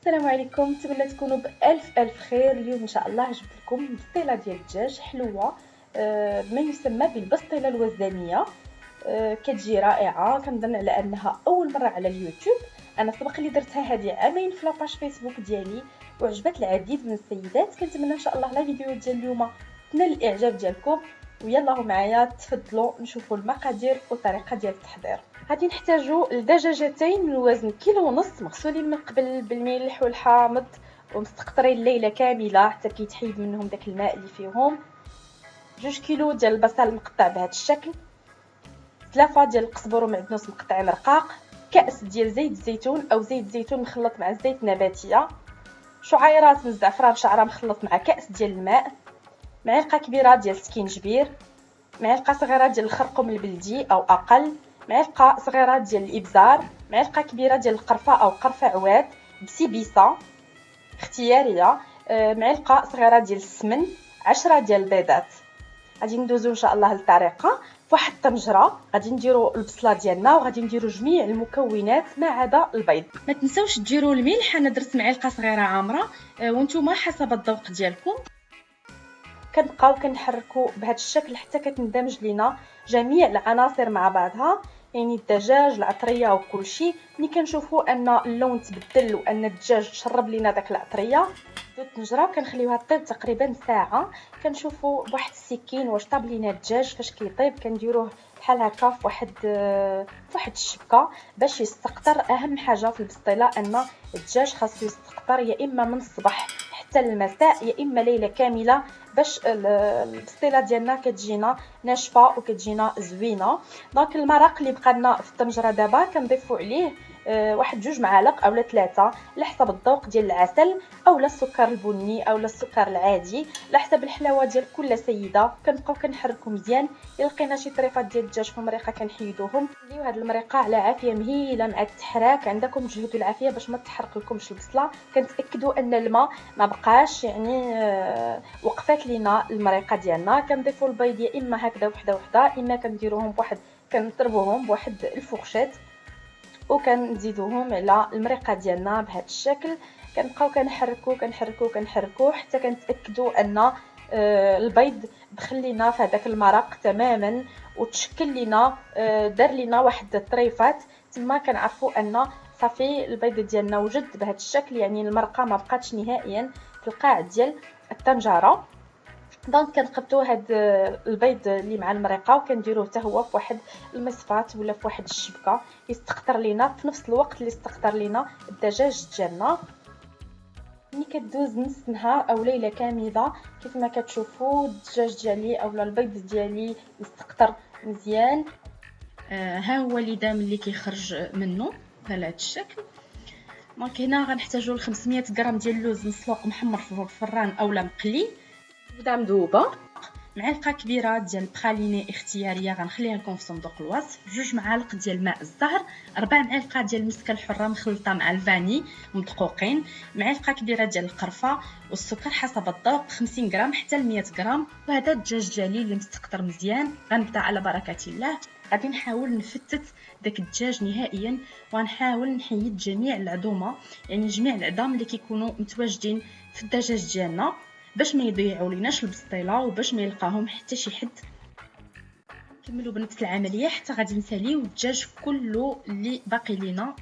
السلام عليكم، نتمنى تكونوا بألف خير. اليوم ان شاء الله جبت لكم بسطيله ديال الدجاج حلوه، ما يسمى بالبسطيله الوزنيه. كتجي رائعه، كنظن على انها اول مره على اليوتيوب. انا سبق لي درتها هذه عامين في لاباج فيسبوك ديالي وعجبت العديد من السيدات. كنتمنى ان شاء الله لا فيديو ديال اليوم تنال الاعجاب ديالكم، ويلا معايا تفضلوا نشوفوا المقادير والطريقه ديال التحضير. غادي نحتاجوا لدجاجتين من وزن كيلو ونص، مغسولين من قبل بالملح والحامض ومستقطرين ليله كامله حتى كيتحيد منهم داك الماء اللي فيهم. 2 كيلو ديال البصل مقطع بهذا الشكل، 3 ديال القزبر ومعدنوس مقطعين رقاق، كاس ديال زيت الزيتون او زيت الزيتون مخلط مع زيت نباتيه، شعيرات من الزعفران شعره مخلط مع كاس ديال الماء، معلقه كبيره ديال السكينجبير، معلقه صغيره ديال الخرقوم البلدي او اقل، معلقه صغيره ديال الابزار، معلقه كبيره ديال القرفه او قرفه عواد بسيبيسه اختياريه، معلقه صغيره ديال السمن، 10 ديال البيضات. غادي ندوزو ان شاء الله للطريقه. فواحد الطنجره غادي نديرو البصله ديالنا وغادي نديرو جميع المكونات ما عدا البيض. ما تنساوش ديروا الملح، انا درت معلقه صغيره عامره وانتم حسب الذوق ديالكم. كنبقاو كنحركو بهذا الشكل حتى كتندمج لينا جميع العناصر مع بعضها، يعني الدجاج العطريه وكل شيء. ملي كنشوفوا ان اللون تبدل وان الدجاج شرب لينا داك العطريه، الطنجره كنخليوها طيب تقريبا ساعه. كنشوفوا بواحد السكين واش طاب لينا الدجاج. فاش كيطيب كنديروه بحال هكا في واحد الشبكه باش يستقطر. اهم حاجه في البسطيله ان الدجاج خاصو يستقطر يا اما من الصباح حتى المساء يا اما ليله كامله باش البسطيله ديالنا كتجينا ناشفه وكتجينا زوينه. دونك المرق اللي بقى لنا في الطنجره دابا كنضيفوا عليه واحد 2 معالق اولا 3 على حسب الذوق ديال العسل اولا السكر البني اولا السكر العادي على حسب الحلاوه ديال كل سيده. كنبقاو كنحركوا مزيان. الا لقينا شي طريفات ديال الدجاج في المريقه كنحيدوهم. خليو هاد المريقه على عافيه مهيله مع التحراك. عندكم تجهدوا العافيه باش ما تحرق لكمش البصله. كنتاكدوا ان الماء ما بقاش يعني وقفات لينا المريقه ديالنا. كنضيفوا البيض يا اما هكذا وحده وحده، اما كنديروهم بواحد كنضربوهم بواحد الفورشيت وكنزيدوهم على المريقه ديالنا بهذا الشكل. كنبقاو كنحركو حتى كنتاكدوا ان البيض دخل لينا في هذاك المرق تماما وتشكل لينا دار لينا واحد الطريفات. تما كنعرفوا ان صافي البيض ديالنا وجد بهذا الشكل، يعني المرقه ما بقاتش نهائيا في القاع ديال الطنجره. دونك كنقطعوا هاد البيض اللي مع المريقه وكنديروه حتى هو في واحد المصفات ولا في واحد الشبكه يستقطر لينا في نفس الوقت اللي استقطر لينا الدجاج ديالنا. ملي كدوز نص نهار او ليله كامله كيف ما كتشوفوا الدجاج ديالي اولا البيض ديالي مستقطر مزيان. ها هو اللي دام اللي كيخرج منه بهذا الشكل. دونك هنا غنحتاجوا ل 500 غرام ديال اللوز مسلوق محمر في الفران اولا مقلي بدا مذوبه، معلقه كبيره ديال البخاليني اختياريه غنخليها لكم في صندوق الوصف، 2 معالق ديال ماء الزهر، 4 معالق ديال المسكه الحره مخلطه مع الفاني مدقوقين، معلقه كبيره ديال القرفه والسكر حسب الذوق 50 غرام حتى ل 100 غرام. وهذا الدجاج ديالي اللي مستقطر مزيان. غنبدا على بركه الله. غادي نحاول نفتت داك الدجاج نهائيا ونحاول نحيد جميع العظومه، يعني جميع العظام اللي كيكونوا متواجدين في الدجاج ديالنا باش ما يضيعوا ليناش البسطيله وباش ما يلقاهم حتى شي حد. نكملوا بنفس العمليه حتى غادي نساليو الدجاج كله اللي باقي لينا.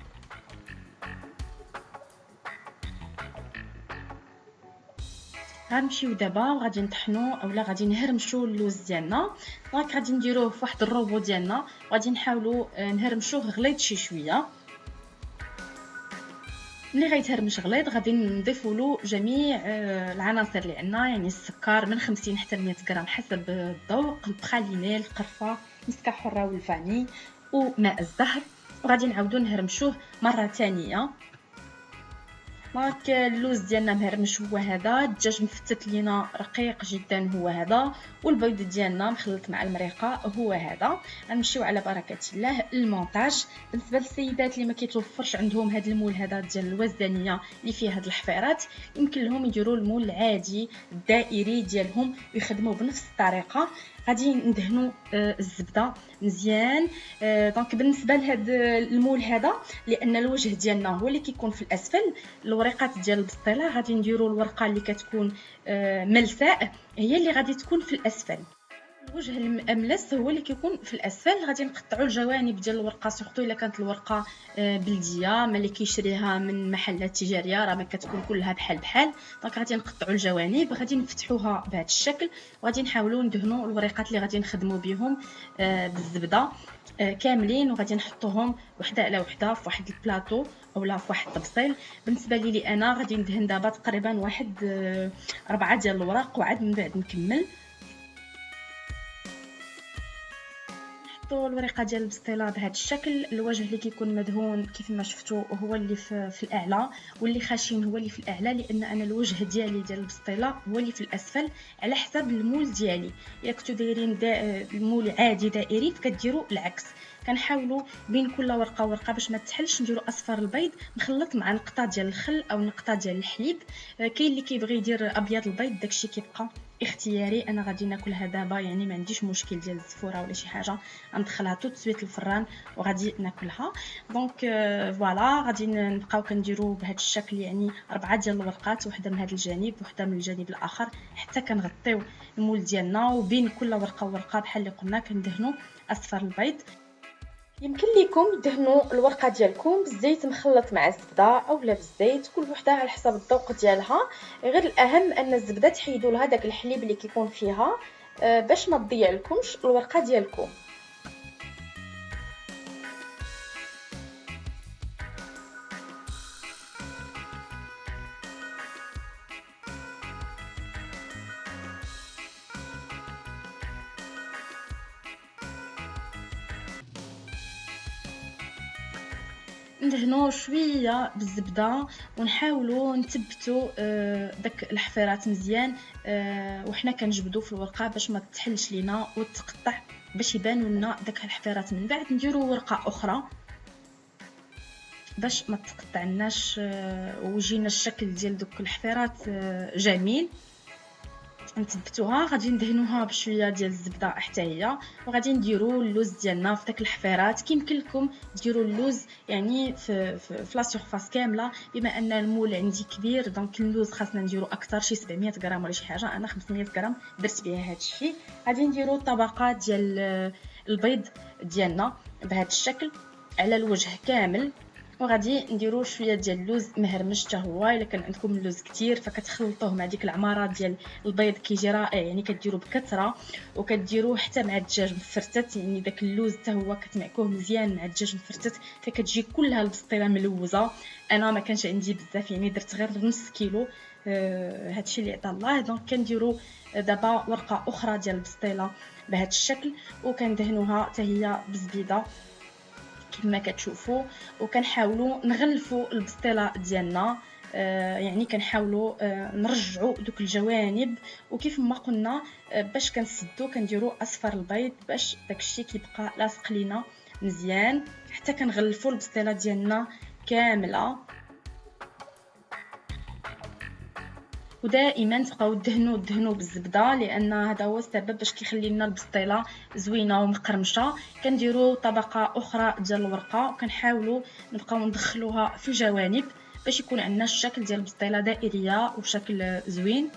غنمشيو دابا وغادي نطحنوا اولا غادي نهرمشوا اللوز ديالنا. دونك غادي نديروه في واحد الروبو ديالنا وغادي نحاولوا نهرمشوه غليظ شي شويه. ملي غيتهرمش غليظ غادي نضيفوا له جميع العناصر اللي عندنا، يعني السكر من 50 حتى 100 غرام حسب الذوق، البخاليني، القرفه، مسكه حره والفاني وماء الزهر. وغادي نعاودو نهرمشوه مره ثانيه. دونك اللوز ديالنا مهرمش هو هذا، الدجاج مفتت لينا رقيق جدا هو هذا، والبيض ديالنا مخلط مع المريقه هو هذا. غنمشيو على بركه الله المونتاج. بالنسبه للسيدات اللي ما كيتوفرش عندهم هذا المول هذا ديال الوزنيه اللي فيه هاد الحفيرات، يمكن لهم يديروا المول العادي الدائري ديالهم ويخدموا بنفس الطريقه. غادي ندهنوا الزبده مزيان. دونك بالنسبه لهذا المول هذا، لان الوجه ديالنا هو اللي كيكون في الاسفل، الوريقات ديال البسطيله غادي نديروا الورقه اللي كتكون ملساء هي اللي غادي تكون في الاسفل. الوجه الملس هو اللي كيكون في الاسفل. غادي نقطعوا الجوانب ديال الورقه، سورتو الا كانت الورقه بلديه ملي كيشريها من محلات تجاريه راه ما كتكون كلها بحال بحال. دونك غادي نقطعوا الجوانب، غادي نفتحوها بهذا الشكل، وغادي نحاولوا ندهنوا الوريقات اللي غادي نخدموا بهم بالزبده كاملين، وغادي نحطوهم وحده على وحده في واحد البلاطو اولا في واحد الطبسيل. بالنسبه لي انا غادي ندهن دابا تقريبا واحد 4 ديال الوراق، وعاد من بعد نكمل. الورقه ديال البسطيله بهذا الشكل، الوجه اللي كيكون مدهون كيف ما شفتوا هو اللي في الاعلى، واللي خاشين هو اللي في الاعلى، لان انا الوجه ديالي ديال البسطيله هو اللي في الاسفل على حساب المول ديالي. الا كنتو دايرين المول عادي دائري فكديروا العكس. كنحاولوا بين كل ورقه ورقه باش ما تحلش نديروا اصفر البيض مخلط مع نقطه ديال الخل او نقطه ديال الحليب. كاين اللي كيبغي يدير ابيض البيض، داكشي كيبقى اختياري. انا غادي ناكلها دابا يعني ما عنديش مشكل ديال الزفوره ولا شي حاجه، غندخلها تو سويت الفران وغادي ناكلها. دونك فوالا غادي نبقاو كنديروا بهذا الشكل، يعني 4 ديال الورقات، وحده من هذا الجانب وحده من الجانب الاخر، حتى كنغطيو المول ديالنا. وبين كل ورقه وورقه بحال اللي قلنا كندهنوا اصفر البيض. يمكن لكم تدهنوا الورقه ديالكم بالزيت مخلط مع الزبده اولا بالزيت، كل وحده على حسب الذوق ديالها. غير الاهم ان الزبده تحيدوا لها داك الحليب اللي كيكون فيها باش ما تضيع لكمش الورقه ديالكم. ندهنوا شويه بالزبده ونحاولوا نثبتوا داك الحفيرات مزيان وحنا كنجبدوا في الورقه باش ما تحلش لينا وتقطع، باش يبانوا لنا داك الحفيرات. من بعد نديروا ورقه اخرى باش ما تقطعناش ويجينا الشكل ديال دوك الحفيرات جميل. نثبتوها، غادي ندهنوها بشويه ديال الزبده حتى هي، وغادي نديروا اللوز ديالنا في داك الحفيرات. كيمكن لكم ديروا اللوز يعني في لا سيرفاس كامله، بما ان المول عندي كبير دونك اللوز خاصنا نديروا اكثر، شي 700 غرام ولا شي حاجه. انا 500 غرام درت بها هذا الشيء. غادي نديروا طبقات ديال البيض ديالنا بهذا الشكل على الوجه كامل، وغادي نديروا شويه ديال اللوز مهرمش حتى هو. الا كان عندكم اللوز كتير فكتخلطوه مع ديك العماره ديال البيض كيجي رائع، يعني كديروا بكثره. وكديروه حتى مع الدجاج مفرتت، يعني داك اللوز حتى هو كتمعكوه مزيان مع الدجاج مفرتت فكتجي كلها البسطيله ملوزه. انا ما كانش عندي بزاف، يعني درت غير نص كيلو هادشي اللي عطا الله. دونك كنديروا دابا ورقه اخرى ديال البسطيله بهذا الشكل، وكندهنوها حتى هي بالزبيده كما كتشوفوا. وكنحاولوا نغلفوا البسطيله ديالنا، يعني كنحاولوا نرجعوا دوك الجوانب، وكيف ما قلنا باش كنسدوا كنديروا اصفر البيض باش داكشي كيبقى لاصق لينا مزيان حتى كنغلفوا البسطيله ديالنا كامله. ودائما تبقاو دهنوا بالزبده، لان هذا هو السبب باش كيخلي لنا البسطيله زوينه ومقرمشه. كنديروا طبقه اخرى ديال الورقه وكنحاولوا نبقاو ندخلوها في الجوانب باش يكون عندنا الشكل ديال البسطيله دائريه وشكل زوين.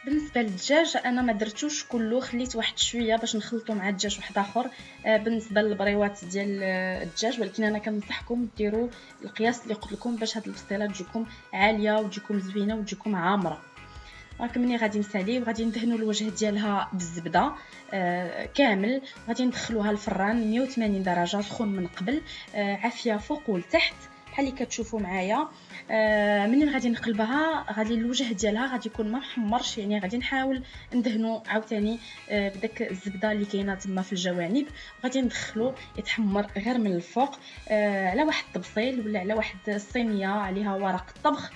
بالنسبه للدجاج انا ما درتوش كله، خليت واحد شويه باش نخلطو مع الدجاج واحد اخر بالنسبه للبريوات ديال الدجاج، ولكن انا كنصحكم ديروا القياس اللي قلت لكم باش هاد البسطيله تجيكم عاليه وتجيكم زوينه وتجيكم عامره. دونك ملي غادي نسالي وغادي ندهنوا الوجه ديالها بالزبده كامل، غادي ندخلوها الفران 180 درجه سخون من قبل، عافيه فوق ولتحت بحال اللي كتشوفوا معايا. منين غادي نقلبها غادي الوجه ديالها غادي يكون ما محمرش، يعني غادي نحاول ندهنوا عاوتاني بداك الزبده اللي كاينه تما في الجوانب، وغادي ندخلو يتحمر غير من الفوق على واحد الطبسيل ولا على واحد الصينيه عليها ورق الطبخ.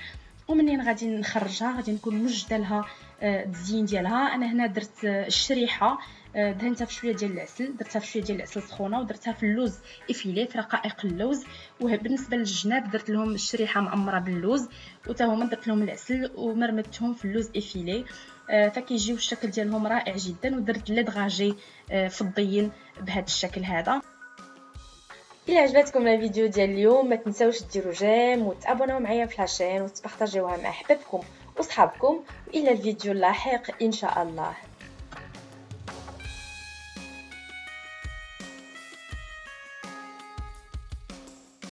ومنين غادي نخرجها غادي نكون موجده لها التزيين ديالها. انا هنا درت الشريحه دهنتها في شويه ديال العسل، درتها في شويه ديال العسل سخونه، ودرتها في اللوز افيلي في رقائق اللوز. وبالنسبه للجناب درت لهم الشريحه معمره باللوز وتا هما درت لهم العسل ومرمتهم في اللوز افيلي. فكيجيو الشكل ديالهم رائع جدا. ودرت لي دغاجي فضيين بهذا الشكل هذا. الى عجبتكم الفيديو ديال اليوم ما تنساوش ديروا جيم وتابوناو معايا في لاشين وتبارطاجيوها مع احبابكم وصحابكم، والى الفيديو اللاحق ان شاء الله.